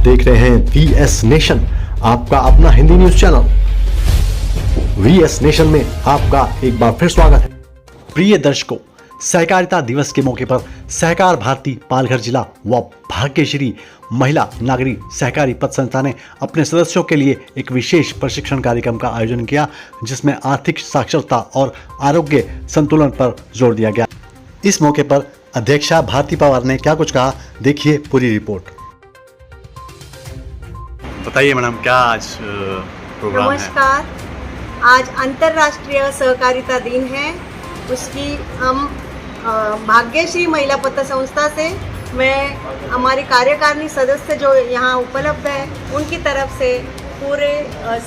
देख रहे हैं VS नेशन, आपका अपना Hindi news channel. VS nation में आपका एक बार फिर स्वागत है। प्रिय दर्शकों, सहकारिता दिवस के मौके पर सहकार भारती पालघर जिला व भाग्यश्री महिला नागरिक सहकारी पद संस्था ने अपने सदस्यों के लिए एक विशेष प्रशिक्षण कार्यक्रम का आयोजन किया, जिसमें आर्थिक साक्षरता और आरोग्य संतुलन पर जोर दिया गया। इस मौके पर अध्यक्षा भारती पवार ने क्या कुछ कहा, देखिए पूरी रिपोर्ट। बताइए मैडम, क्या आज प्रोग्राम है? नमस्कार। आज अंतर्राष्ट्रीय सहकारिता दिन है। उसकी हम भाग्यश्री महिला पत्र संस्था से मैं हमारी कार्यकारिणी सदस्य जो यहाँ उपलब्ध है उनकी तरफ से पूरे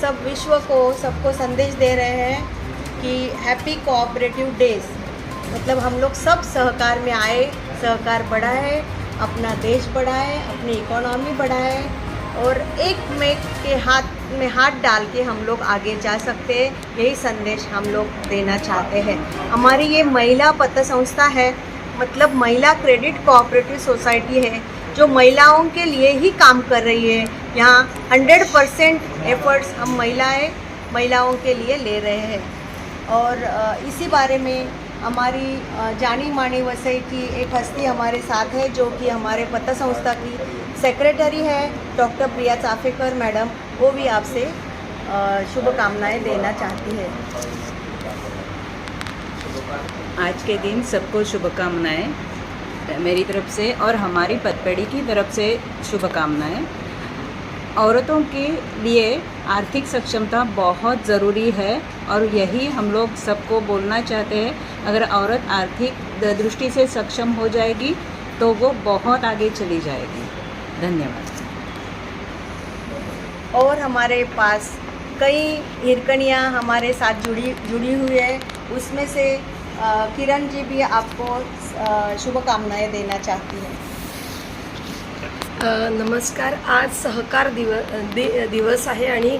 सब विश्व को सबको संदेश दे रहे हैं कि हैप्पी कोऑपरेटिव डेज। मतलब हम लोग सब सहकार में आए, सहकार बढ़ाए, अपना देश बढ़ाए, अपनी इकोनॉमी बढ़ाए और एक में के हाथ में हाथ डाल के हम लोग आगे जा सकते हैं। यही संदेश हम लोग देना चाहते हैं। हमारी ये महिला पत्र संस्था है, मतलब महिला क्रेडिट कोऑपरेटिव सोसाइटी है, जो महिलाओं के लिए ही काम कर रही है। यहाँ 100% एफर्ट्स हम महिलाओं के लिए ले रहे हैं। और इसी बारे में हमारी जानी मानी वसई की एक हस्ती हमारे साथ है, जो कि हमारे पत्र संस्था की सेक्रेटरी है, डॉक्टर प्रिया चाफेकर मैडम। वो भी आपसे शुभकामनाएं देना चाहती है। आज के दिन सबको शुभकामनाएं मेरी तरफ से और हमारी पतपेड़ी की तरफ से शुभकामनाएं। औरतों के लिए आर्थिक सक्षमता बहुत ज़रूरी है और यही हम लोग सबको बोलना चाहते हैं। अगर औरत आर्थिक दृष्टि से सक्षम हो जाएगी तो वो बहुत आगे चली जाएगी। धन्यवाद। और हमारे पास कई हिरकनियाँ हमारे साथ जुड़ी हुई है। उसमें से किरण जी भी आपको शुभकामनाएं देना चाहती हैं। नमस्कार। आज सहकार दिवस आहे आणि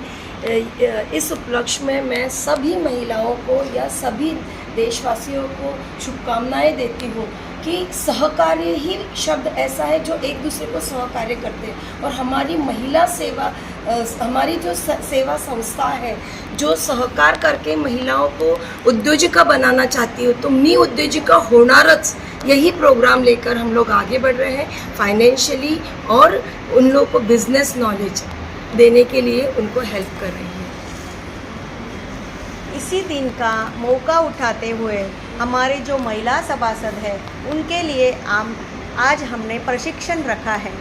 इस उपलक्ष्य में मैं सभी महिलाओं को या सभी देशवासियों को शुभकामनाएं देती हूँ कि सहकार्य ही शब्द ऐसा है जो एक दूसरे को सहकार्य करते हैं। और हमारी महिला सेवा, हमारी जो सेवा संस्था है जो सहकार करके महिलाओं को उद्योजिका बनाना चाहती हो, तो मी उद्योजिका होणारच, यही प्रोग्राम लेकर हम लोग आगे बढ़ रहे हैं फाइनेंशियली, और उन लोगों को बिजनेस नॉलेज देने के लिए उनको हेल्प कर रही है। इसी दिन का मौका उठाते हुए हमारे जो महिला सभासद है उनके लिए आज हमने प्रशिक्षण रखा है,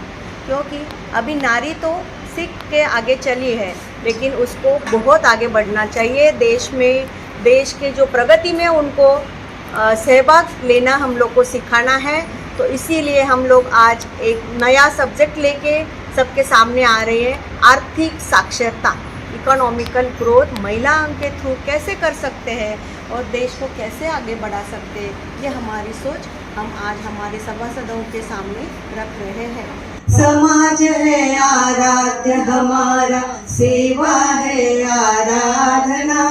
क्योंकि अभी नारी तो सीख के आगे चली है, लेकिन उसको बहुत आगे बढ़ना चाहिए। देश के जो प्रगति में उनको सहभाग लेना हम लोग को सिखाना है। तो इसीलिए हम लोग आज एक नया सब्जेक्ट लेके सबके सामने आ रहे हैं। आर्थिक साक्षरता, इकोनॉमिकल ग्रोथ महिलाओं के थ्रू कैसे कर सकते हैं और देश को कैसे आगे बढ़ा सकते हैं, ये हमारी सोच हम आज हमारे सभासदों के सामने रख रहे हैं। समाज है आराध्य हमारा, सेवा है आराधना।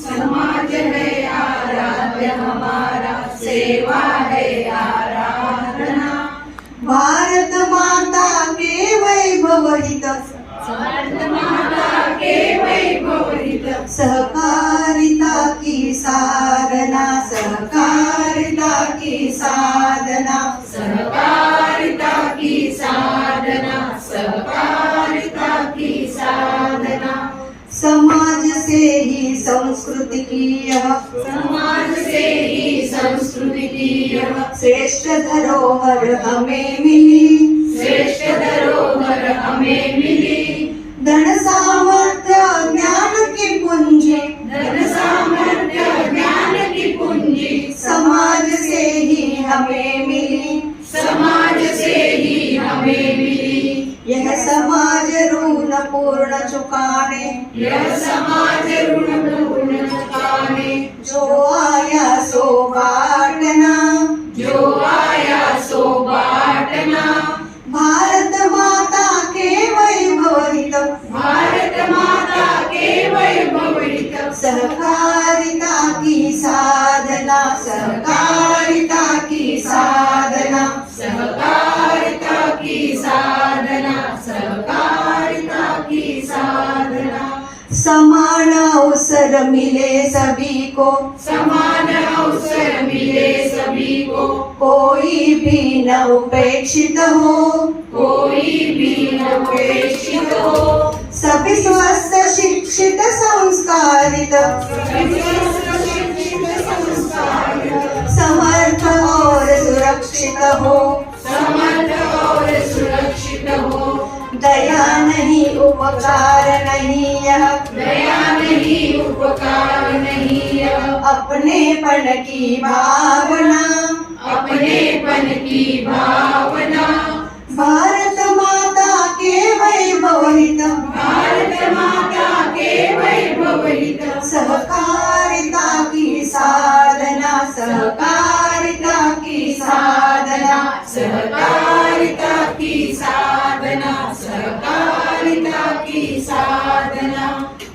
समाज है आराध्य हमारा, सेवा है आराधना। भारत माता के वैभव हित, भारत माता के वैभव हित, सहकारिता की साधना, सहकारिता की साधना, सहकारिता की साधना, सहकारिता की साधना। समाज से ही संस्कृति की यह, समाज से ही संस्कृति की यह श्रेष्ठ धरोहर हमें मिली, श्रेष्ठ धरोहर हमें मिली। धन सामर्थ्य ज्ञान की पूंजी, धन सामर्थ्य ज्ञान की पूंजी समाज से ही हमें मिली, समाज से ही हमें मिली। यह समाज ऋण पूर्ण चुकाने, यह समाज ऋण पूर्ण चुकाने। जो आया सो बांटना, जो आया सो बांटना। भारत माता के वैभव हित, भारत माता के वैभव हित, सहकारिता की साधना, सहकारिता की साधना, सहकारिता की साधना, सहकार अवसर मिले सभी को, समान अवसर मिले सभी को, कोई भी न उपेक्षित हो, कोई भी न उपेक्षित हो, सभी स्वस्थ शिक्षित संस्कारित, समर्थ और सुरक्षित हो, समर्थ और सुरक्षित हो, दया नहीं उपकार नहीं यह, दया नहीं उपकार नहीं यह, अपनेपन की भावना, अपनेपन की भावना, भारत माता के वैभव हित, भारत माता के वैभव हित, सहकारिता की साधना, सहकारिता की साधना, सहकारिता की साधना, सहकारिता की साधना,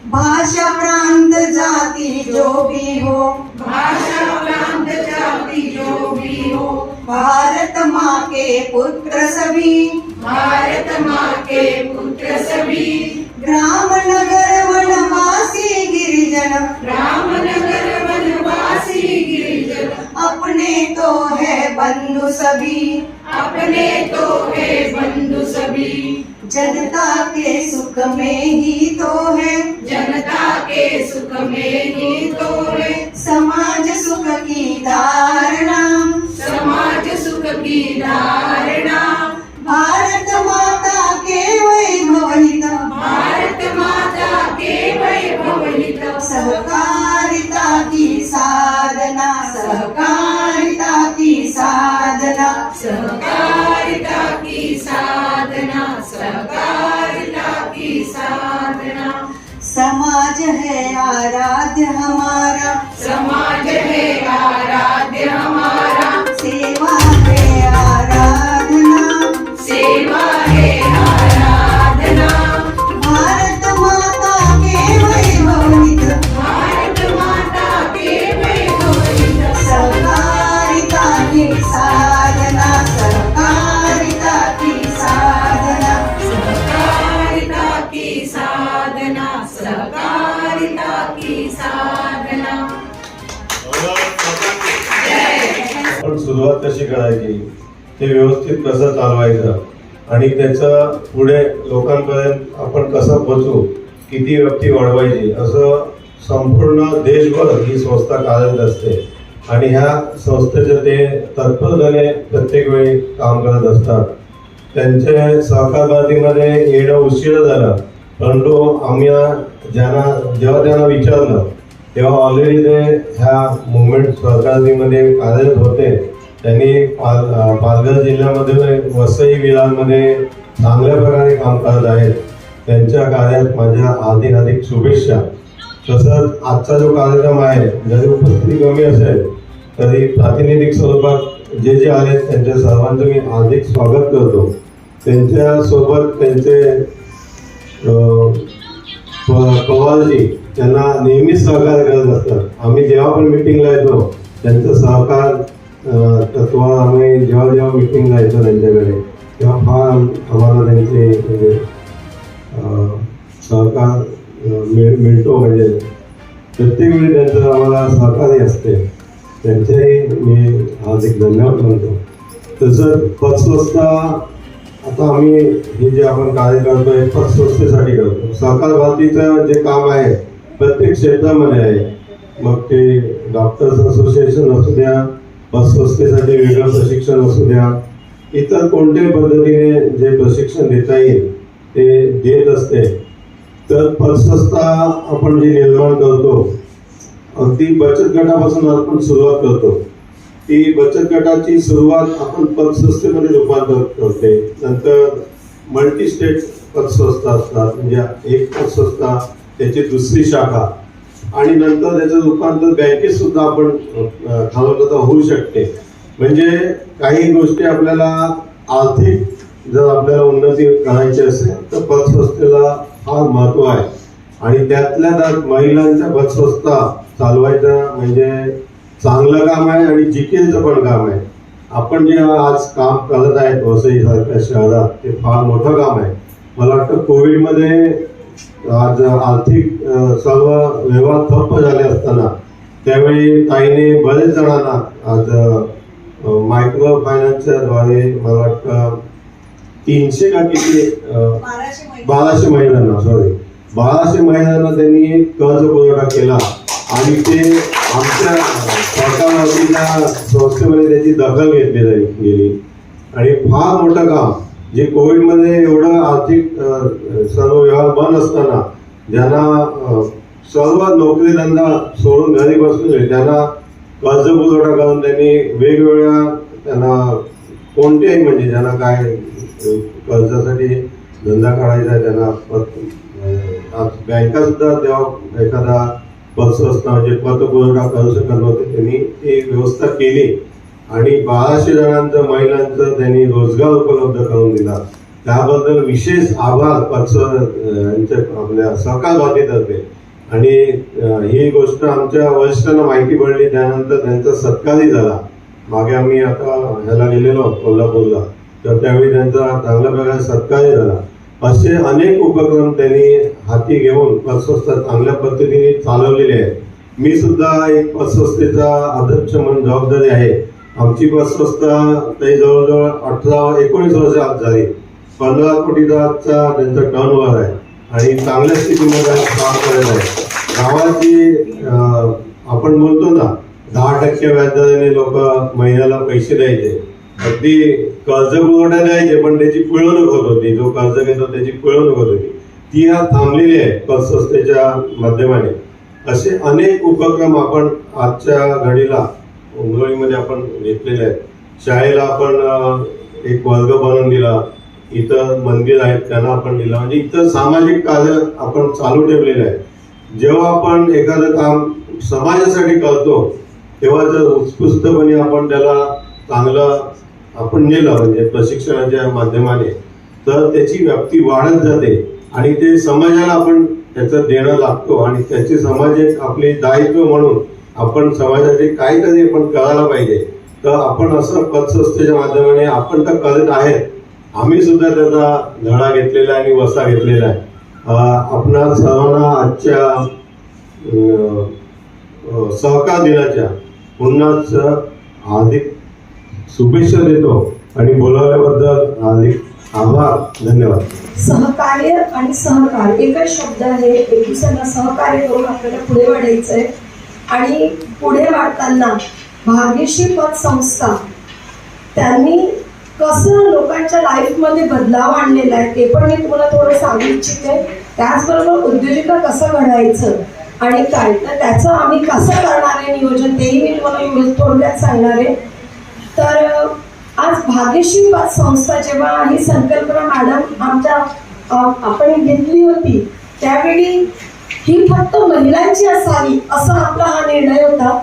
भाषा प्रांत जाति जो भी हो, भाषा प्रांत जाति जो भी हो, भारत माँ के पुत्र सभी, भारत माँ के पुत्र सभी, ग्राम नगर वनवासी गिरिजन, रामनगर वनवासी गिरिजन, अपने तो है बंधु सभी, अपने तो है बंधु सभी, जनता के सुख में ही तो है, जनता के सुख में ही तो है, समाज सुख की धारणा, समाज सुख की धारणा, भारत माता के वैभव हित, भारत माता के वैभव हित, सहकारिता की साधना, सहकारिता की साधना, सहकारिता की साधना, सहकारिता की साधना, समाज है आराध्य हमारा, समाज है आराध्य हमारा, सेवा है आराधना, सेवा है आराधना, भारत माता के वैभव हित, भारत माता के वैभव हित, सहकारिता की साधना, सहकारिता की साधना, सहकारिता की साधना, सहकारिता की साधना। आपण सुरुवात कशी करायची, ते व्यवस्थित कसं चालवायचं आणि त्याचं पुढे लोकांपर्यंत आपण कसं पोहोचू, किती व्याप्ती वाढवायची, असं संपूर्ण देशभर ही संस्था कार्यरत असते आणि ह्या संस्थेचे ते तत्परतेने प्रत्येक वेळी काम करत असतात. त्यांचे सहकार भारतीमध्ये येणं उशीर झालं, परंतु आम्ही जेव्हा त्यांना विचारलं तेव्हा ऑलरेडी ते ह्या मुवमेंट सहकारीमध्ये कार्यरत होते. त्यांनी पालघर जिल्ह्यामध्ये वसई विरारमध्ये चांगल्या प्रकारे काम करत आहेत. त्यांच्या कार्यात माझ्या हार्दिक शुभेच्छा. तसंच आजचा जो कार्यक्रम आहे, जरी उपस्थिती कमी असेल तरी प्रातिनिधिक स्वरूपात जे जे आहेत त्यांच्या सर्वांचं मी हार्दिक स्वागत करतो. त्यांच्यासोबत त्यांचे पवारजी त्यांना नेहमीच सहकार्य करत असतात. आम्ही जेव्हा पण मिटिंगला येतो त्यांचं सहकार तत्वावर आम्ही जेव्हा मिटिंगला येतो त्यांच्याकडे तेव्हा फार आम्हाला त्यांचे म्हणजे सहकार मिळतो. म्हणजे प्रत्येक वेळी त्यांचं आम्हाला सहकार्य असते. त्यांचेही मी हार्दिक धन्यवाद म्हणतो. तसंच पतसंस्था आता आम्ही हे जे आपण कार्य करतोय पतसंस्थेसाठी करतो. सहकार भारतीचं जे काम आहे प्रत्येक क्षेत्रामध्ये आहे. मग ते डॉक्टर्स असोसिएशन असू द्या, पतसंस्थेसाठी वेगळं प्रशिक्षण असू द्या, इतर कोणत्याही पद्धतीने जे प्रशिक्षण देता येईल ते देत असते. तर पतसंस्था आपण जी निर्माण करतो अगदी बचत गटापासून आपण सुरुवात करतो. ती बचत गटाची सुरुवात आपण पतसंस्थेमध्ये रूपांतर करते. नंतर मल्टी स्टेट पतसंस्था असतात, म्हणजे एक पतसंस्था त्याची दुसरी शाखा आणि नंतर त्याचं रूपांतर बँकेत सुद्धा आपण थांबवता होऊ शकते. म्हणजे काही गोष्टी आपल्याला आर्थिक जर आपल्याला उन्नती करायची असेल तर पतसंस्थेला फार महत्व आहे. आणि त्यातल्या त्यात महिलांच्या पतसंस्था चालवायचं म्हणजे चांगलं काम आहे आणि जिकिरीचं पण काम आहे. आपण जे आज काम करत आहेत वसई सारख्या शहरात ते फार मोठं काम आहे. मला वाटतं कोविडमध्ये आज आर्थिक सर्व व्यवहार ठप्प झाले असताना त्यावेळी ताईने बरेच जणांना आज मायक्रो फायनान्सच्या द्वारे मला वाटतं 300 का किती 1200 महिलांना 1200 महिलांना त्यांनी कर्ज पुरवठा केला आणि ते आमच्या सरकार वतीच्या संस्थेमध्ये त्याची दखल घेतली गेली आणि फार मोठं काम जे कोविडमध्ये एवढं आर्थिक सर्व व्यवहार बंद असताना ज्यांना सर्व नोकरी धंदा सोडून घरी बसले त्यांना कर्ज पुरवठा करून त्यांनी वेगवेगळ्या त्यांना कोणत्याही म्हणजे ज्यांना काय कर्जासाठी धंदा काढायचा त्यांना बँका सुद्धा तेव्हा एखादा पतसंस्था म्हणजे पतपुरवठा करू शकत नव्हते त्यांनी ती व्यवस्था केली आणि 1200 जणांचं महिलांचं त्यांनी रोजगार उपलब्ध करून दिला. त्याबद्दल विशेष आभार यांच्या आपल्या सहकार भारतीतर्फे. आणि ही गोष्ट आमच्या वरिष्ठांना माहिती पडली त्यानंतर त्यांचा सत्कारही झाला. मागे आम्ही आता ह्याला गेलेलो कोल्हापूरला तर त्यावेळी त्यांचा चांगल्या प्रकारे सत्कारही झाला. असे अनेक उपक्रम त्यांनी हाती घेऊन पतसंस्था चांगल्या पद्धतीने चालवलेले आहेत. मी सुद्धा एक पतसंस्थेचा अध्यक्ष म्हणून जबाबदारी आहे. आमची पतसंस्था काही जवळजवळ 18-19 वर्ष आज झाली. 15 कोटीचा आजचा त्यांचा टर्नओव्हर आहे आणि चांगल्या स्थितीमध्ये काम करत आहे. गावाची आपण बोलतो ना 10% व्याजदराने लोक महिन्याला पैसे द्यायचे, अगदी कर्ज पुरवठा द्यायचे पण त्याची पिळवणूक होत होती. जो कर्ज घेतो त्याची पिळवणूक होत होती ती आज थांबलेली आहे पतसंस्थेच्या माध्यमाने. असे अनेक उपक्रम आपण आजच्या घडीला उमरोळीमध्ये आपण घेतलेले आहेत. शाळेला आपण एक वर्ग बनवून दिला, इतर मंदिर आहेत त्यांना आपण दिला, म्हणजे इतर सामाजिक कार्य आपण चालू ठेवलेले आहे. जेव्हा आपण एखादं काम समाजासाठी करतो तेव्हा जर उत्स्फूर्तपणे आपण त्याला चांगलं आपण नेलं म्हणजे प्रशिक्षणाच्या माध्यमाने तर त्याची व्याप्ती वाढत जाते आणि ते समाजाला आपण त्याचं देणं लागतो आणि त्याची समाज एक आपले दायित्व म्हणून आपण समाजाचे काहीतरी आपण करायला पाहिजे. तर आपण असं पतसंस्थेच्या माध्यमाने आपण तर करत आहेत. आम्ही सुद्धा त्याचा धडा घेतलेला आहे आणि वसा घेतलेला आहे. आपणा सर्वांना आजच्या सहकार दिनाच्या पुन्हाच हार्दिक शुभेच्छा देतो आणि बोलावल्याबद्दल हार्दिक आभार. धन्यवाद. सहकार्य आणि सहकार एकच शब्द आहे. एक दुसऱ्यांना सहकार्य करून आपल्याला पुढे वाढायचं आहे आणि पुढे वाढताना भाग्यश्री पतसंस्था त्यांनी कसं लोकांच्या लाईफमध्ये बदलाव आणलेला आहे ते पण मी तुम्हाला थोडं सांगू इच्छिते. त्याचबरोबर उद्योजिका कसं घडायचं आणि काय तर त्याचं आम्ही कसं करणार आहे नियोजन तेही मी तुम्हाला थोडक्यात सांगणार आहे. तर आज भाग्यश्री पतसंस्था जेव्हा ही संकल्पना मॅडम आपण घेतली होती त्यावेळी ही फक्त महिलांची असावी असा आपला हा निर्णय होता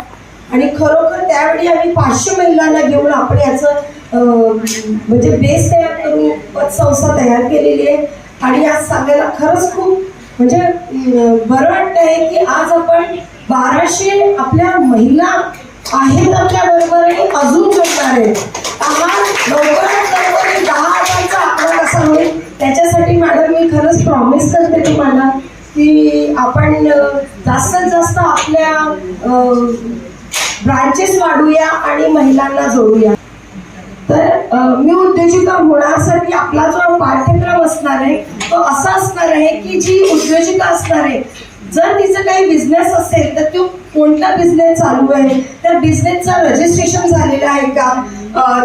आणि खरोखर त्यावेळी आम्ही 500 महिलांना घेऊन आपण याचं म्हणजे बेस तयार करून पतसंस्था तयार केलेली आहे. आणि आज सांगायला खरंच खूप म्हणजे बरं वाटतं आहे की आज आपण 1200 आपल्या महिला आहेत आपल्याबरोबर आणि अजून जोडणार आहे. लवकरात लवकर 10,000चा आकडा कसा होईल त्याच्यासाठी मॅडम मी खरंच प्रॉमिस करते तुम्हाला की आपण जास्तीत जास्त आपल्या ब्रांचेस वाढूया आणि महिलांना जोडूया. तर मी उद्योजिका होण्यासाठी आपला जो पाठ्यक्रम असणार आहे तो असा असणार आहे की जी उद्योजिका असणार आहे जर तिचं काही बिझनेस असेल तर तो कोणता बिझनेस चालू आहे, त्या बिझनेसचं रजिस्ट्रेशन झालेलं आहे का,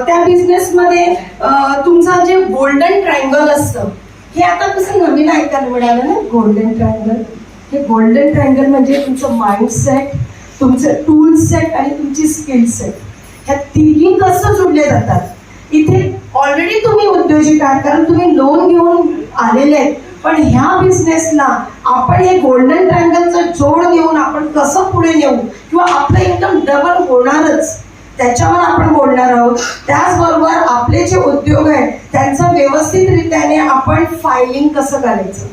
त्या बिझनेसमध्ये तुमचा जे गोल्डन ट्रायंगल असतं हे आता कसं नवीन ऐकायला मिळालं ना गोल्डन ट्रायंगल. हे गोल्डन ट्रायंगल म्हणजे तुमचं माइंडसेट, तुमचं टूल सेट आणि तुमची स्किल सेट ह्या तिन्ही कसं जोडले जातात. इथे ऑलरेडी तुम्ही उद्योजिक आहात कारण तुम्ही लोन घेऊन आलेले आहेत पण ह्या बिझनेसला आपण हे गोल्डन ट्रायंगलचं जोड देऊन आपण कसं पुढे नेऊ किंवा आपलं इन्कम डबल होणारच त्याच्यावर आपण बोलणार आहोत. त्याचबरोबर आपले जे उद्योग आहेत त्यांचं व्यवस्थितरित्याने आपण फायलिंग कसं करायचं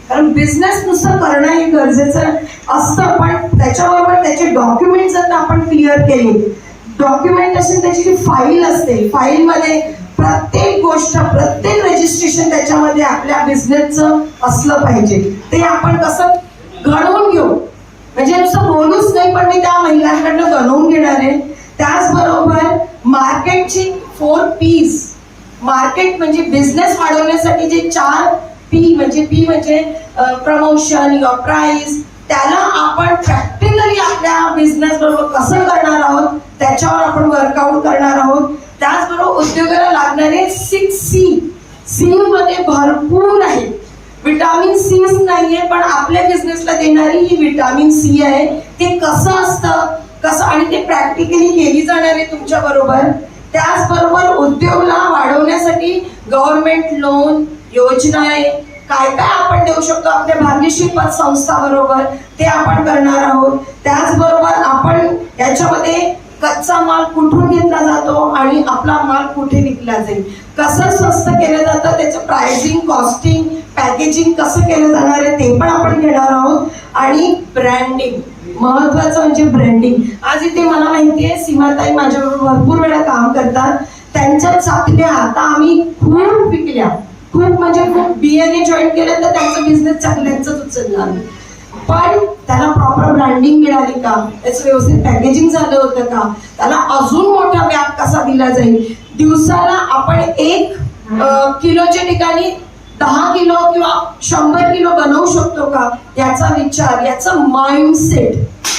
कारण बिझनेस नुसतं करणं हे गरजेचं असतं पण त्याच्याबरोबर त्याचे डॉक्युमेंट जर आपण क्लिअर केले डॉक्युमेंट असेल त्याची जी फाईल असते फाईलमध्ये प्रत्येक गोष्ट प्रत्येक रजिस्ट्रेशन त्याच्यामध्ये आपल्या बिझनेसचं असलं पाहिजे. ते आपण कसं घडवून घेऊ, म्हणजे नुसतं बोलूच नाही, पण मी त्या महिलांकडनं घडवून घेणार आहे. त्याचबरोबर मार्केटची 4 P's, मार्केट म्हणजे बिझनेस वाढवण्यासाठी जे 4 P म्हणजे प्रमोशन युअर प्राइस, त्याला आपण प्रॅक्टिकली आपल्या बिझनेस बरोबर कसं करणार आहोत त्याच्यावर आपण वर्कआउट करणार आहोत. त्याचबरोबर उद्योगाला लागणारे 6C, सी मध्ये भरपूर आहे. विटामिन सीच नाहीये, पण आपल्या बिझनेसला देणारी ही विटामिन सी आहे. ते कसं असतं, कसं, आणि ते प्रॅक्टिकली केली जाणार आहे तुमच्या बरोबर. त्याचबरोबर उद्योगला वाढवण्यासाठी गव्हर्नमेंट लोन योजना आहे, काय काय आपण देऊ शकतो आपल्या भाग्यश्री पतसंस्था बरोबर, ते आपण करणार आहोत. त्याचबरोबर आपण याच्यामध्ये कच्चा माल कुठून घेतला जातो आणि आपला माल कुठे विकला जाईल, कसं स्वस्त केलं जातं, त्याचं प्राइसिंग, कॉस्टिंग, पॅकेजिंग कसं केलं जाणार आहे ते पण आपण घेणार आहोत. आणि ब्रँडिंग, महत्वाचं म्हणजे ब्रँडिंग. आज इथे मला माहिती आहे सीमाताई माझ्याबरोबर भरपूर वेळा काम करतात. त्यांच्या चाकल्या आता आम्ही खूप विकल्या, खूप म्हणजे खूप. BA जॉईन केलं तर त्यांचा बिझनेस चाकल्यांचाच उचलला आम्ही, पण त्याला प्रॉपर ब्रँडिंग मिळाली का, त्याचं व्यवस्थित पॅकेजिंग झालं होतं का, त्याला अजून मोठा व्याप कसा दिला जाईल. दिवसाला आपण 1 किलोच्या ठिकाणी 10 किलो किंवा 100 किलो बनवू शकतो का, याचा विचार, याचं माइंडसेट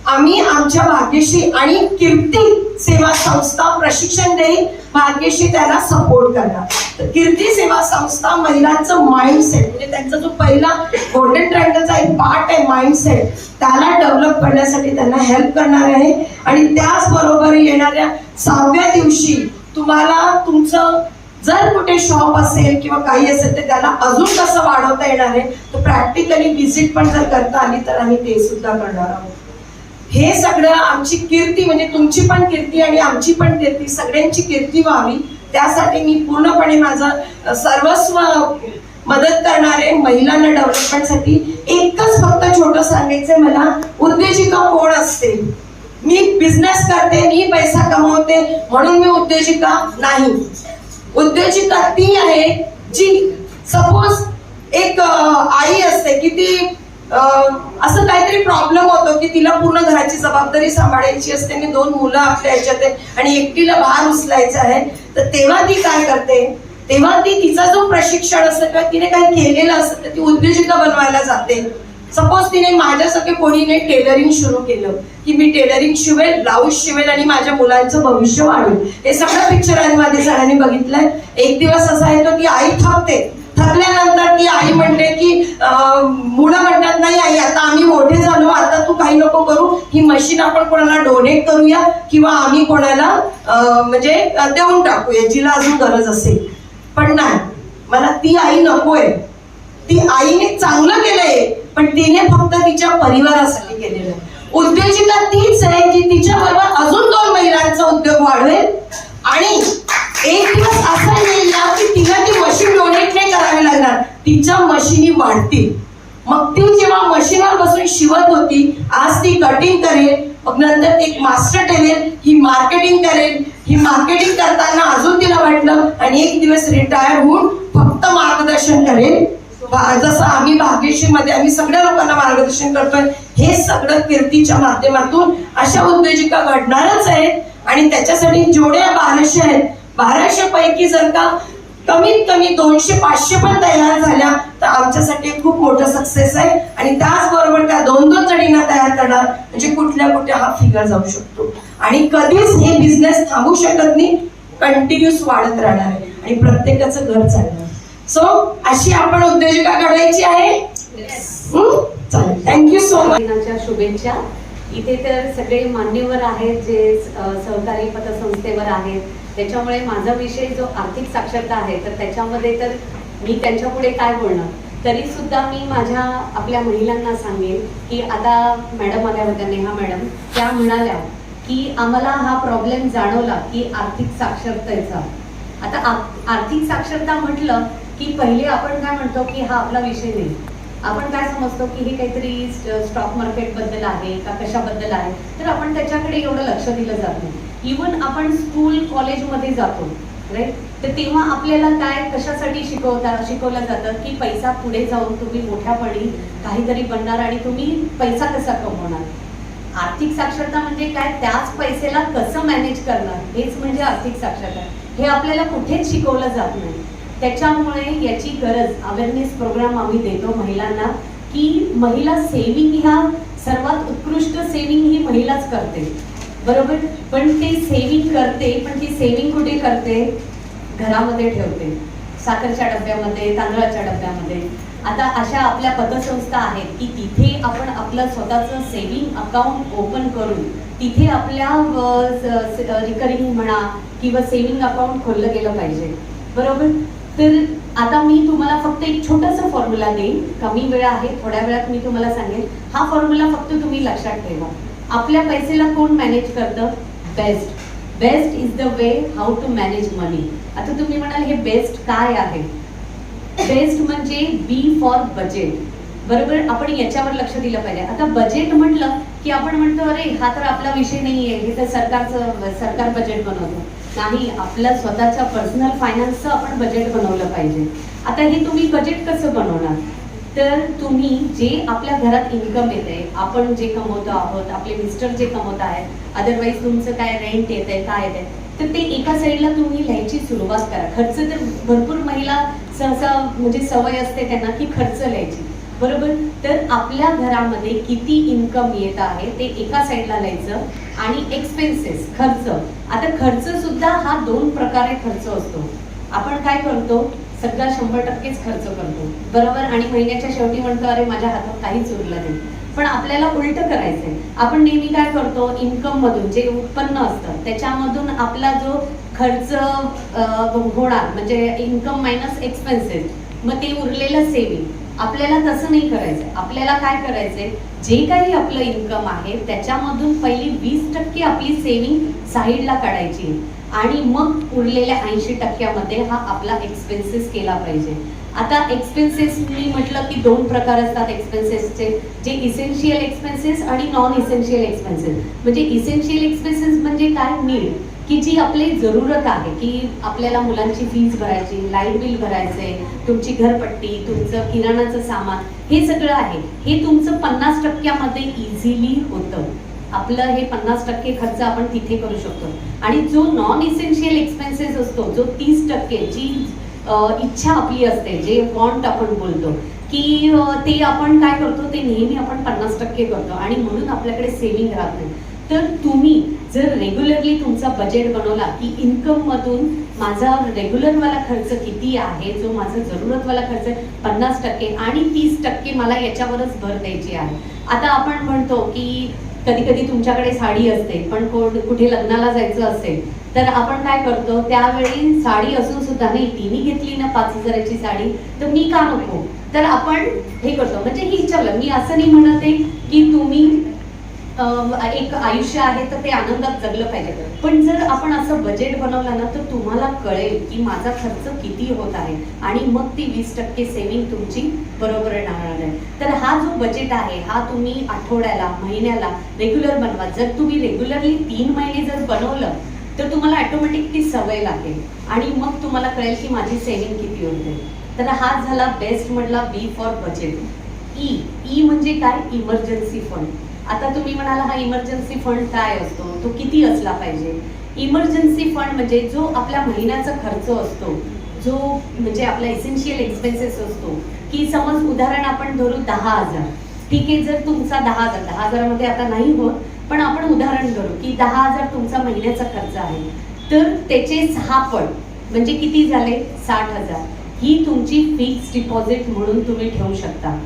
आम्ही आमच्या भाग्यश्री आणि कीर्ती सेवा संस्था प्रशिक्षण देईल. भाग्यश्री त्याला सपोर्ट करणार. तर कीर्ती सेवा संस्था महिलांचं माइंडसेट म्हणजे त्यांचा जो पहिला गोल्डन ट्रायंगलचा एक पार्ट आहे माइंडसेट, त्याला डेव्हलप करण्यासाठी त्यांना हेल्प करणार आहे. आणि त्याचबरोबर येणाऱ्या 6व्या दिवशी तुम्हाला तुमचं जर कुठे शॉप असेल किंवा काही असेल तर त्याला अजून कसं वाढवता येणार आहे, तर प्रॅक्टिकली व्हिजिट पण जर करता आली तर आम्ही ते सुद्धा करणार आहोत. हे सगळं आमची कीर्ती म्हणजे तुमची पण कीर्ती आणि आमची पण कीर्ती, सगळ्यांची कीर्ती व्हावी, त्यासाठी मी पूर्णपणे माझं सर्वस्व मदत करणार आहे महिलांना डेव्हलपमेंटसाठी. एकच फक्त छोटं सांगायचंय मला, उद्योजिका कोण असते, मी बिझनेस करते, मी पैसा कमवते म्हणून मी उद्योजिका नाही. उद्योजिका ती आहे जी, सपोज एक आई असते की ती असं काहीतरी प्रॉब्लेम होतो की तिला पूर्ण घराची जबाबदारी सांभाळायची असते आणि 2 मुलं आपल्या ह्याच्यात आहे आणि एकटीला भार उचलायचा आहे, तर तेव्हा ती काय करते, तेव्हा ती तिचा जो प्रशिक्षण असतं किंवा तिने काही केलेलं असतं तर ती उद्योजिका बनवायला जाते. सपोज तिने माझ्यासारखे कोणीने टेलरिंग सुरू केलं की मी टेलरिंग शिवेल, ब्लाऊज शिवेल आणि माझ्या मुलांचं भविष्य वाढवेल. हे सगळं पिक्चरांमध्ये सगळ्यांनी बघितलंय. एक दिवस असा येतो ती आई थकते, थकल्यानंतर ती आई म्हणते की मुलं म्हणतात नाही आई आता आम्ही मोठे झालो, आता तू काही नको करू, ही मशीन आपण कोणाला डोनेट करूया किंवा आम्ही कोणाला म्हणजे देऊन टाकूया जिला अजून गरज असेल. पण नाही, मला ती आई नकोय. ती आईने चांगलं केलंय पण तिने फक्त तिच्या परिवारासाठी केलेलं आहे. उद्योजिका तीच आहे जी तिच्या बरोबर अजून 2 महिलांचा उद्योग वाढवेल. आणि एक दिवस असा येईल ना की तिला ती मशीन डोनेट नाही करावी लागणार, तिच्या मशिनी वाढतील. मग ती जेव्हा मशीनवर बसून शिवत होती, आज ती कटिंग करेल, मग नंतर एक मास्टर टेलर ही मार्केटिंग करेल. ही मार्केटिंग करताना अजून तिला वाटलं आणि एक दिवस रिटायर होऊन फक्त मार्गदर्शन करेल. जसं आम्ही भाग्यश्रीमध्ये आम्ही सगळ्या लोकांना मार्गदर्शन करतोय, हे सगळं कीर्तीच्या माध्यमातून अशा उद्योजिका घडणारच आहेत. आणि त्याच्यासाठी जेवढ्या 1200 आहेत, 1200 पैकी जर का कमीत कमी 200-500 पण तयार झाल्या तर आमच्यासाठी खूप मोठं सक्सेस आहे. आणि त्याचबरोबर त्या 2-2 जणींना तयार करणार म्हणजे कुठल्या कुठे हा फिगर जाऊ शकतो. आणि कधीच हे बिझनेस थांबू शकत नाही, कंटिन्यूस वाढत राहणार आहे आणि प्रत्येकाचं घर चालणार. सो अशी आपण उद्योजिका घडवायची आहे. चालेल, थँक्यू सो मच. दिनाच्या शुभेच्छा. इथे तर सगळे मान्यवर आहेत जे सहकारी पतसंस्थेवर आहेत, त्याच्यामुळे माझा विषय जो आर्थिक साक्षरता आहे तर त्याच्यामध्ये तर मी त्यांच्यापुढे काय बोलणार. तरी सुद्धा मी माझ्या आपल्या महिलांना सांगेन की आता मॅडम आल्या होत्या, नेहा मॅडम, त्या म्हणाल्या की आम्हाला हा प्रॉब्लेम जाणवला की आर्थिक साक्षरतेचा. आता आर्थिक साक्षरता म्हटलं की पहिले आपण काय म्हणतो की हा आपला विषय नाही. आपण काय समजतो की हे काहीतरी स्टॉक मार्केट बद्दल आहे का कशाबद्दल आहे, तर आपण त्याच्याकडे एवढं लक्ष दिलं जात नाही. इवन आपण स्कूल कॉलेजमध्ये जातो राईट, तर तेव्हा आपल्याला काय कशासाठी शिकवलं जातं की पैसा पुढे जाऊन तुम्ही मोठ्यापणी काहीतरी बनणार आणि तुम्ही पैसा कसा कमवणार. आर्थिक साक्षरता म्हणजे काय, त्याच पैशाला कसं मॅनेज करणार हेच म्हणजे आर्थिक साक्षरता. हे आपल्याला कुठेच शिकवलं जात नाही. त्याच्यामुळे याची गरज, अवेअरनेस प्रोग्राम आम्ही देतो महिलांना की महिला सेविंग ह्या सर्वात उत्कृष्ट सेविंग ही महिलाच करते, बरोबर. पण ते सेविंग करते, पण ती सेविंग कुठे करते, घरामध्ये ठेवते, साखरच्या डब्यामध्ये, तांदळाच्या डब्यामध्ये. आता अशा आपल्या पतसंस्था आहेत की तिथे आपण आपलं स्वतःचं सेविंग अकाउंट ओपन करून तिथे आपल्या रिकरिंग म्हणा किंवा सेविंग अकाउंट खोललं गेलं पाहिजे, बरोबर. तर आता मी तुम्हाला फक्त एक छोटंसं फॉर्म्युला देईन, कमी वेळ आहे, थोड्या वेळात मी तुम्हाला सांगेन. हा फॉर्म्युला फक्त तुम्ही लक्षात ठेवा. आपल्या पैसेला कोण मॅनेज करतं, best. Best is the way how to manage money. आता तुम्ही म्हणाल हे बेस्ट काय आहे. बेस्ट म्हणजे बी फॉर बजेट, बरोबर. आपण याच्यावर लक्ष दिलं पाहिजे. आता बजेट म्हटलं की आपण म्हणतो अरे हा तर आपला विषय नाहीये, हे तर सरकार बजेट बनवतो. नाही, आपलं स्वतःच्या पर्सनल फायनान्सचं आपण बजेट बनवलं पाहिजे. आता हे तुम्ही बजेट कसं बनवणार, तर तुम्ही जे आपल्या घरात इन्कम येते, आपण जे कमवतो आहोत, आपले मिस्टर जे कमवत आहेत, अदरवाईज तुमचं काय रेंट येते, काय येते, तर ते एका साईडला तुम्ही लिहायची सुरुवात करा. खर्च तर भरपूर महिला सहसा म्हणजे सवय असते त्यांना की खर्च लिहायची, बरोबर. तर आपल्या घरामध्ये किती इन्कम येत आहे ते एका साईडला लिहायचं. आणि एक्सपेन्सेस, खर्च. आता खर्च सुद्धा हा 2 प्रकारे खर्च असतो. आपण काय करतो, सगळा 100%च खर्च करतो, बरोबर. आणि महिन्याच्या शेवटी म्हणतो अरे माझ्या हातात काहीच उरलं नाही. पण आपल्याला उलट करायचंय. आपण नेहमी काय करतो, इन्कम मधून जे उत्पन्न असतं त्याच्यामधून आपला जो खर्च होणार म्हणजे इन्कम मायनस एक्सपेन्सेस, मग ते उरलेलं सेविंग. आपल्याला तसं नाही करायचंय. आपल्याला काय करायचंय, जे काही आपलं इन्कम आहे त्याच्यामधून पहिली 20% आपली सेविंग साईडला काढायची आणि मग उरलेल्या 80% हा आपला एक्सपेन्सेस केला पाहिजे. आता एक्सपेन्सेस मी म्हटलं की 2 प्रकार असतात एक्सपेन्सेसचे, जे इसेन्शियल एक्सपेन्सेस आणि नॉन इसेन्शियल एक्सपेन्सेस. म्हणजे इसेन्शियल एक्सपेन्सेस म्हणजे काय, नीड, की जी आपली जरूरत आहे, की आपल्याला मुलांची फीज भरायची, लाईट बिल भरायचंय, तुमची घरपट्टी, तुमचं किराणाचं सामान, हे सगळं आहे. हे तुमचं 50% इझिली होतं. आपलं हे 50% खर्च आपण तिथे करू शकतो. आणि जो नॉन इसेन्शियल एक्सपेन्सेस असतो, जो 30% जी इच्छा आपली असते, जे वॉन्ट आपण बोलतो, की ते आपण काय करतो, ते नेहमी आपण 50% करतो आणि म्हणून आपल्याकडे सेव्हिंग राहत नाही. तर तुम्ही जर रेग्युलरली तुमचा बजेट बनवला की इन्कम मधून माझा रेग्युलरवाला खर्च किती आहे, जो माझा जरूरतवाला खर्च 50% आणि 30% मला याच्यावरच भर द्यायची आहे. आता आपण म्हणतो की कधी कधी तुमच्याकडे साडी असते, पण कुठे लग्नाला जायचं असेल तर आपण काय करतो, त्यावेळी साडी असून सुद्धा नाही, तिने घेतली ना 5,000ची साडी तर मी का नको, तर आपण हे करतो. म्हणजे ही विचारलं मी असं नाही म्हणत आहे की तुम्ही एक आयुष्य आहे तर ते आनंदात जगलं पाहिजे, पण जर आपण असं बजेट बनवलं ना तर तुम्हाला कळेल की माझा खर्च किती होत आहे आणि मग ती 20% सेव्हिंग तुमची बरोबर राहणार आहे. तर हा जो बजेट आहे हा तुम्ही आठवड्याला, महिन्याला रेग्युलर बनवा. जर तुम्ही रेग्युलरली 3 महिने जर बनवलं तर तुम्हाला ऑटोमॅटिक ती सवय लागेल आणि मग तुम्हाला कळेल की माझी सेव्हिंग किती होते. तर हा झाला बेस्ट मधला बी फॉर बजेट. ई म्हणजे काय, इमर्जन्सी फंड. आता तुम्ही म्हणाला हा इमर्जन्सी फंड काय असतो, तो किती असला पाहिजे. इमर्जन्सी फंड म्हणजे जो आपल्या महिन्याचा खर्च असतो, जो म्हणजे आपला इसेन्शियल एक्सपेन्सेस असतो, की समज उदाहरण आपण धरू 10,000. ठीक आहे, जर तुमचा 10,000 आता नाही होत, पण आपण उदाहरण करू की 10,000 तुमचा महिन्याचा खर्च आहे, तर त्याचे 6 पट म्हणजे किती झाले, 60,000. ही तुमची फिक्स डिपॉझिट म्हणून तुम्ही ठेवू शकता.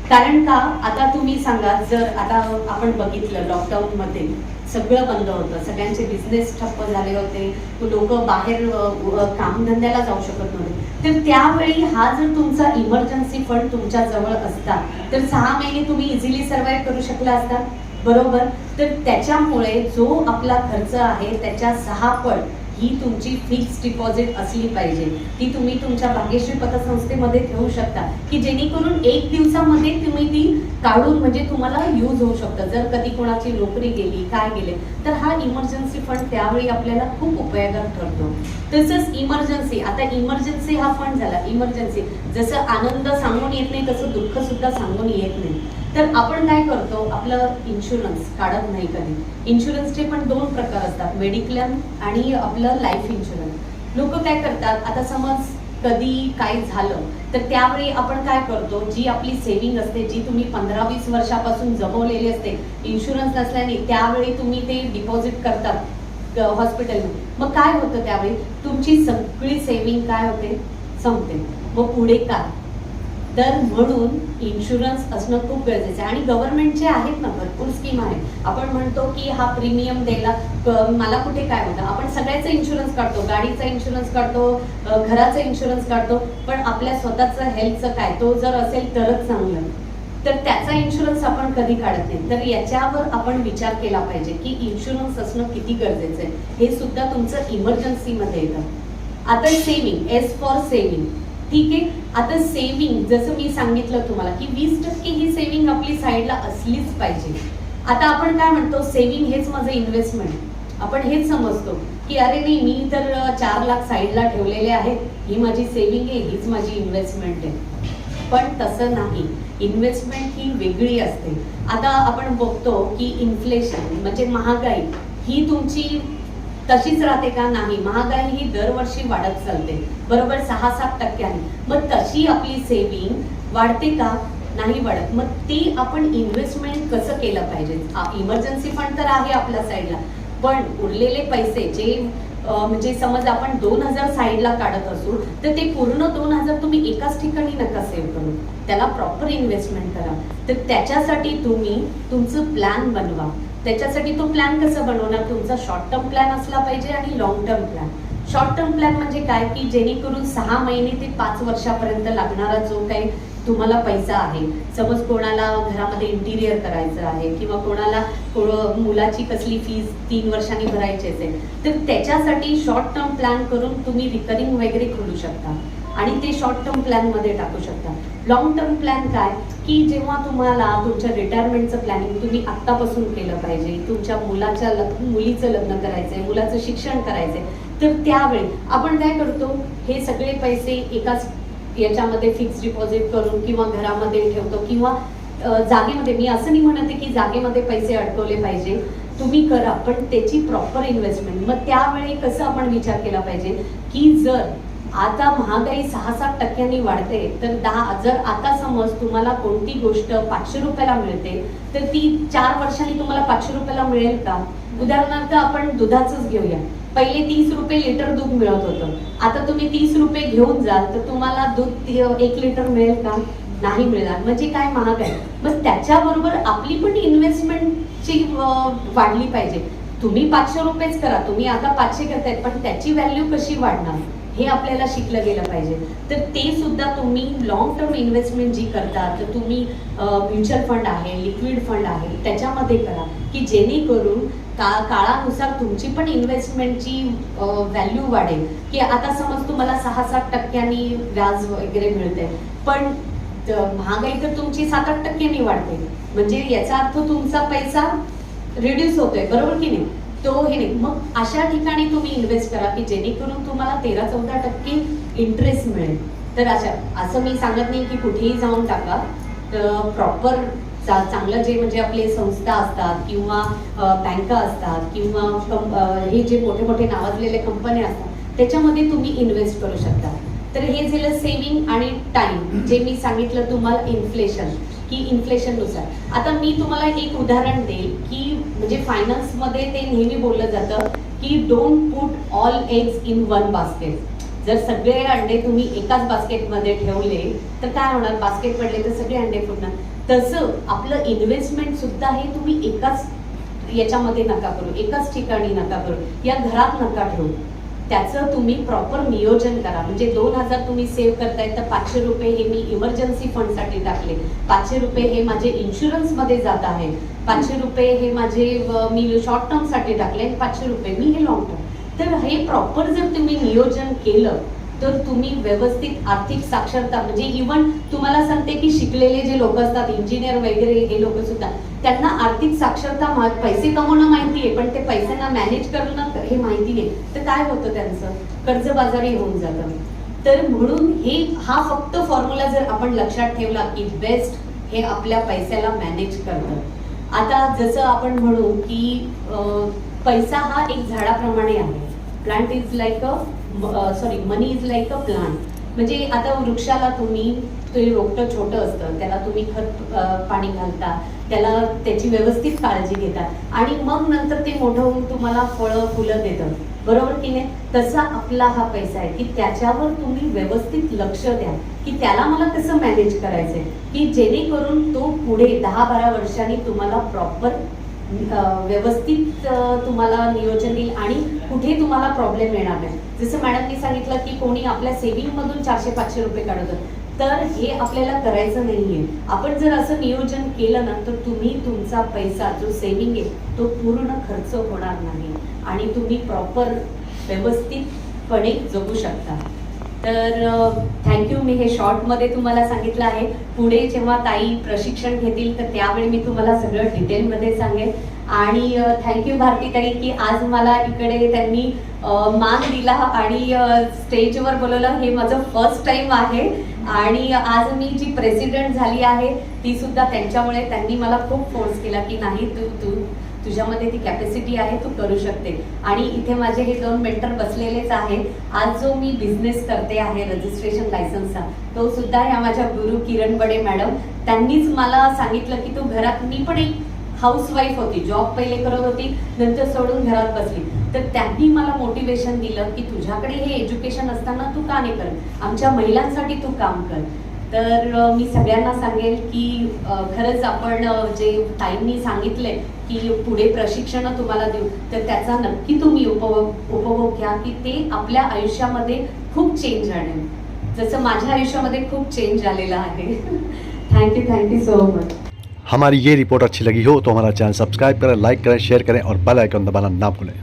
कारण का, आता तुम्ही सांगा, जर आता आपण बघितलं लॉकडाऊनमध्ये सगळं बंद होतं, सगळ्यांचे बिझनेस ठप्प झाले होते, लोक बाहेर कामधंद्याला जाऊ शकत नव्हते, तर त्यावेळी हा जर तुमचा इमर्जन्सी फंड तुमच्या जवळ असता तर 6 महिने तुम्ही इझिली सर्व्हाइव्ह करू शकला असता, बरोबर. तर त्याच्यामुळे जो आपला खर्च आहे त्याच्या 6 पट ही तुमची फिक्स डिपॉझिट असली पाहिजे. ती तुम्ही तुमच्या भाग्यश्री पतसंस्थेमध्ये ठेवू शकता, की जेणेकरून 1 दिवसामध्ये तुम्ही ती काढून म्हणजे तुम्हाला यूज होऊ शकतं. जर कधी कोणाची नोकरी गेली, काय गेले, तर हा इमर्जन्सी फंड त्यावेळी आपल्याला खूप उपयोगात ठरतो. तसंच इमर्जन्सी, आता इमर्जन्सी हा फंड झाला. इमर्जन्सी जसं आनंद सांगून येत नाही तसं दुःख सुद्धा सांगून येत नाही. तर आपण काय करतो, आपलं इन्शुरन्स काढत नाही कधी. इन्शुरन्सचे पण 2 प्रकार असतात, मेडिक्लेम आणि आपलं लाईफ इन्शुरन्स. लोक काय करतात, आता समज कधी काय झालं तर त्यावेळी आपण काय करतो, जी आपली सेव्हिंग असते, जी तुम्ही 15-20 वर्षापासून जमवलेली असते, इन्शुरन्स नसल्याने त्यावेळी तुम्ही ते डिपॉझिट करतात हॉस्पिटलमध्ये. मग काय होतं, त्यावेळी तुमची सगळी सेव्हिंग काय होते, संपते. मग पुढे काय, तर म्हणून इन्शुरन्स असणं खूप गरजेचं आहे. आणि गव्हर्नमेंटचे आहेत ना भरपूर स्कीम आहे. आपण म्हणतो की हा प्रीमियम द्यायला मला कुठे काय होतं, आपण सगळ्याचा इन्शुरन्स काढतो, गाडीचा इन्शुरन्स काढतो, घराचा इन्शुरन्स काढतो, पण आपल्या स्वतःचं हेल्थचं काय, तो जर असेल तरच चांगलं, तर त्याचा इन्शुरन्स आपण कधी काढत नाही. तर याच्यावर आपण विचार केला पाहिजे की इन्शुरन्स असणं किती गरजेचं आहे. हे सुद्धा तुमचं इमर्जन्सीमध्ये येतं. आता सेव्हिंग, एस फॉर सेव्हिंग, ठीक आहे. आता सेव्हिंग जसं मी सांगितलं तुम्हाला की 20% ही सेव्हिंग आपली साईडला असलीच पाहिजे. आता आपण काय म्हणतो, सेव्हिंग हेच माझं इन्व्हेस्टमेंट. आपण हेच समजतो की अरे नाही, मी तर 4 लाख साईडला ठेवलेले आहेत, ही माझी सेव्हिंग आहे, हीच माझी इन्व्हेस्टमेंट आहे. पण तसं नाही, इन्व्हेस्टमेंट ही वेगळी असते. आता आपण बघतो की इन्फ्लेशन म्हणजे महागाई ही तुमची तशीच राहते का, नाही. महागाई ही दरवर्षी वाढत चालते, बरोबर 6-7%. मग तशी आपली सेव्हिंग वाढते का, नाही वाढत. मग ती आपण इन्व्हेस्टमेंट कसं केलं पाहिजे. इमर्जन्सी फंड तर आहे आपल्या साईडला, पण उरलेले पैसे जे म्हणजे समज आपण 2,000 साईडला काढत असू तर ते पूर्ण 2,000 तुम्ही एकाच ठिकाणी नका सेव्ह करू, त्याला प्रॉपर इन्व्हेस्टमेंट करा. तर त्याच्यासाठी तुम्ही तुमचं प्लॅन बनवा. त्याच्यासाठी तो प्लॅन कसा बनवणार, तुमचा शॉर्ट टर्म प्लॅन असला पाहिजे आणि long term plan. Short term plan म्हणजे काय, की जेणेकरून 6 महिने ते 5 वर्षापर्यंत लागणारा जो काही तुम्हाला पैसा आहे, समज कोणाला घरामध्ये इंटिरियर करायचं आहे किंवा कोणाला मुलाची कसली फीस 3 वर्षांनी भरायची असेल, तर त्याच्यासाठी शॉर्ट टर्म प्लॅन करून तुम्ही रिकरिंग वगैरे खोलू शकता आणि ते शॉर्ट टर्म प्लॅनमध्ये टाकू शकता. लॉंग टर्म प्लॅन काय, की जेव्हा तुम्हाला तुमच्या रिटायरमेंटचं प्लॅनिंग तुम्ही आत्तापासून केलं पाहिजे, तुमच्या मुलीचं लग्न करायचंय, मुलाचं शिक्षण करायचंय, तर त्यावेळी आपण काय करतो, हे सगळे पैसे एकाच याच्यामध्ये फिक्स डिपॉझिट करून किंवा घरामध्ये ठेवतो किंवा जागेमध्ये. मी असं नाही म्हणते की जागेमध्ये पैसे अडकवले पाहिजे, तुम्ही करा, पण त्याची प्रॉपर इन्व्हेस्टमेंट. मग त्यावेळी कसं आपण विचार केला पाहिजे की जर आता महागाई 6-7% वाढते, तर जर आता समज तुम्हाला कोणती गोष्ट 500 रुपयाला मिळते तर ती 4 वर्षांनी तुम्हाला 500 रुपयाला मिळेल का. उदाहरणार्थ आपण दुधाचंच घेऊया, पहिले 30 रुपये लिटर दूध मिळत होतं, आता तुम्ही 30 रुपये घेऊन जाल तर तुम्हाला दूध 1 लिटर मिळेल का, नाही मिळणार. म्हणजे काय, महाग आहे. मग त्याच्याबरोबर आपली पण इन्व्हेस्टमेंटची वाढली पाहिजे. तुम्ही 500 रुपयेच करा, तुम्ही आता 500 करतायत, पण त्याची व्हॅल्यू कशी वाढणार हे आपल्याला शिकलं गेलं पाहिजे. तर ते सुद्धा तुम्ही लॉंग टर्म इन्व्हेस्टमेंट जी करता, तर तुम्ही म्युच्युअल फंड आहे, लिक्विड फंड आहे, त्याच्यामध्ये करा, की जेणेकरून काळानुसार तुमची पण इन्व्हेस्टमेंटची व्हॅल्यू वाढेल. की आता समज तुम्हाला 6-7% व्याज वगैरे मिळते, पण महागाई तर तुमची 7-8% वाढते, म्हणजे याचा अर्थ तुमचा पैसा रिड्यूस होतोय, बरोबर की नाही, तो हे नाही. मग अशा ठिकाणी तुम्ही इन्व्हेस्ट करा की जेणेकरून तुम्हाला 13-14% इंटरेस्ट मिळेल. तर असं मी सांगत नाही की कुठेही जाऊन टाका, प्रॉपर चांगलं जे म्हणजे आपले संस्था असतात किंवा बँका असतात किंवा हे जे मोठे मोठे नावाजलेले कंपन्या असतात त्याच्यामध्ये तुम्ही इन्व्हेस्ट करू शकता. तर हे झालं सेव्हिंग आणि टाइम, जे मी सांगितलं तुम्हाला इन्फ्लेशन की इन्फ्लेशननुसार. आता मी तुम्हाला एक उदाहरण देईल की म्हणजे फायनान्समध्ये ते नेहमी बोललं जातं की don't put all eggs in one basket. जर सगळे अंडे तुम्ही एकाच बास्केटमध्ये ठेवले तर काय होणार, बास्केट पडले तर सगळे अंडे फुटणार. तसं आपलं इन्व्हेस्टमेंट सुद्धा हे तुम्ही एकाच याच्यामध्ये नका करू, एकाच ठिकाणी नका करू, या घरात नका ठेवू. त्याचं तुम्ही प्रॉपर नियोजन करा. म्हणजे 2,000 तुम्ही सेव्ह करताय तर 500 रुपये हे मी इमर्जन्सी फंडसाठी टाकले, 500 रुपये हे माझे इन्शुरन्समध्ये जात आहे, 500 रुपये हे माझे मी शॉर्ट टर्मसाठी टाकले, 500 रुपये मी हे लॉंग टर्म. तर हे प्रॉपर जर तुम्ही नियोजन केलं तर तुम्ही व्यवस्थित आर्थिक साक्षरता म्हणजे इव्हन तुम्हाला सांगते की शिकलेले जे लोक असतात, इंजिनियर वगैरे हे लोक सुद्धा, त्यांना आर्थिक साक्षरता पैसे कमवणं माहिती आहे, पण ते पैशांना मॅनेज करणं हे माहिती नाही. तर काय होतं त्यांचं, कर्जबाजारी होऊन जातं. तर म्हणून हा फक्त फॉर्म्युला जर आपण लक्षात ठेवला की बेस्ट हे आपल्या पैशाला मॅनेज करतं. आता जसं आपण म्हणू की पैसा हा एक झाडाप्रमाणे आहे. Plant is like money is like a plant. म्हणजे आता वृक्षाला ते रोपटं छोटं असतं, त्याला तुम्ही खत पाणी घालता, त्याला त्याची व्यवस्थित काळजी घेता आणि मग नंतर ते मोठं होऊन तुम्हाला फळं फुलं देतं, बरोबर की नाही? तसा आपला हा पैसा आहे की त्याच्यावर तुम्ही व्यवस्थित लक्ष द्या की त्याला मला कसं मॅनेज करायचंय, की जेणेकरून तो पुढे 10-12 वर्षांनी तुम्हाला प्रॉपर व्यवस्थित तुम्हाला नियोजन देईल आणि कुठे तुम्हाला प्रॉब्लेम येणार नाही. जसं मॅडमनी सांगितलं की कोणी आपल्या सेव्हिंगमधून 400-500 रुपये काढतं, तर हे आपल्याला करायचं नाहीये. आपण जर असं नियोजन केलं ना तर तुम्ही तुमचा पैसा जो सेव्हिंग आहे तो पूर्ण खर्च होणार नाही आणि तुम्ही प्रॉपर व्यवस्थितपणे जगू शकता. तर थँक्यू. मी हे शॉर्टमध्ये तुम्हाला सांगितलं आहे. पुढे जेव्हा ताई प्रशिक्षण घेतील तर त्यावेळी मी तुम्हाला सगळं डिटेलमध्ये सांगेन. आणि थँक्यू भारती ताई की आज मला इकडे त्यांनी मान दिला आणि स्टेजवर बोलवलं. हे माझं फर्स्ट टाइम आहे आणि आज मी जी प्रेसिडेंट झाली आहे ती सुद्धा त्यांच्यामुळे. त्यांनी मला खूप फोर्स केला की नाही तुझ्यामध्ये ती कॅपॅसिटी आहे, तू करू शकते. आणि इथे माझे हे 2 मेंटर बसलेलेच आहे. आज जो मी बिझनेस करते आहे रजिस्ट्रेशन लायसन्सचा, तो सुद्धा ह्या माझ्या गुरु किरण बडे मॅडम, त्यांनीच मला सांगितलं की तू घरात, मी पण एक हाऊसवाईफ होती, जॉब पहिले करत होती, नंतर सोडून घरात बसली, तर त्यांनी मला मोटिवेशन दिलं की तुझ्याकडे हे एज्युकेशन असताना तू का नाही करत, आमच्या महिलांसाठी तू काम कर. तर मी सगळ्यांना सांगेल की खरंच आपण जे ताईंनी सांगितले की पुढे प्रशिक्षण तुम्हाला देऊ, तर त्याचा नक्की तुम्ही उपभोग घ्या की ते आपल्या आयुष्यामध्ये खूप चेंज आणेल, जसं माझ्या आयुष्यामध्ये खूप चेंज आलेला आहे. Thank you so much. हमारी ये रिपोर्ट अच्छी लगी हो तो हमारा चैनल सब्सक्राइब करें, लाइक करें, शेयर करें और बेल आइकन दबाना ना भूलें.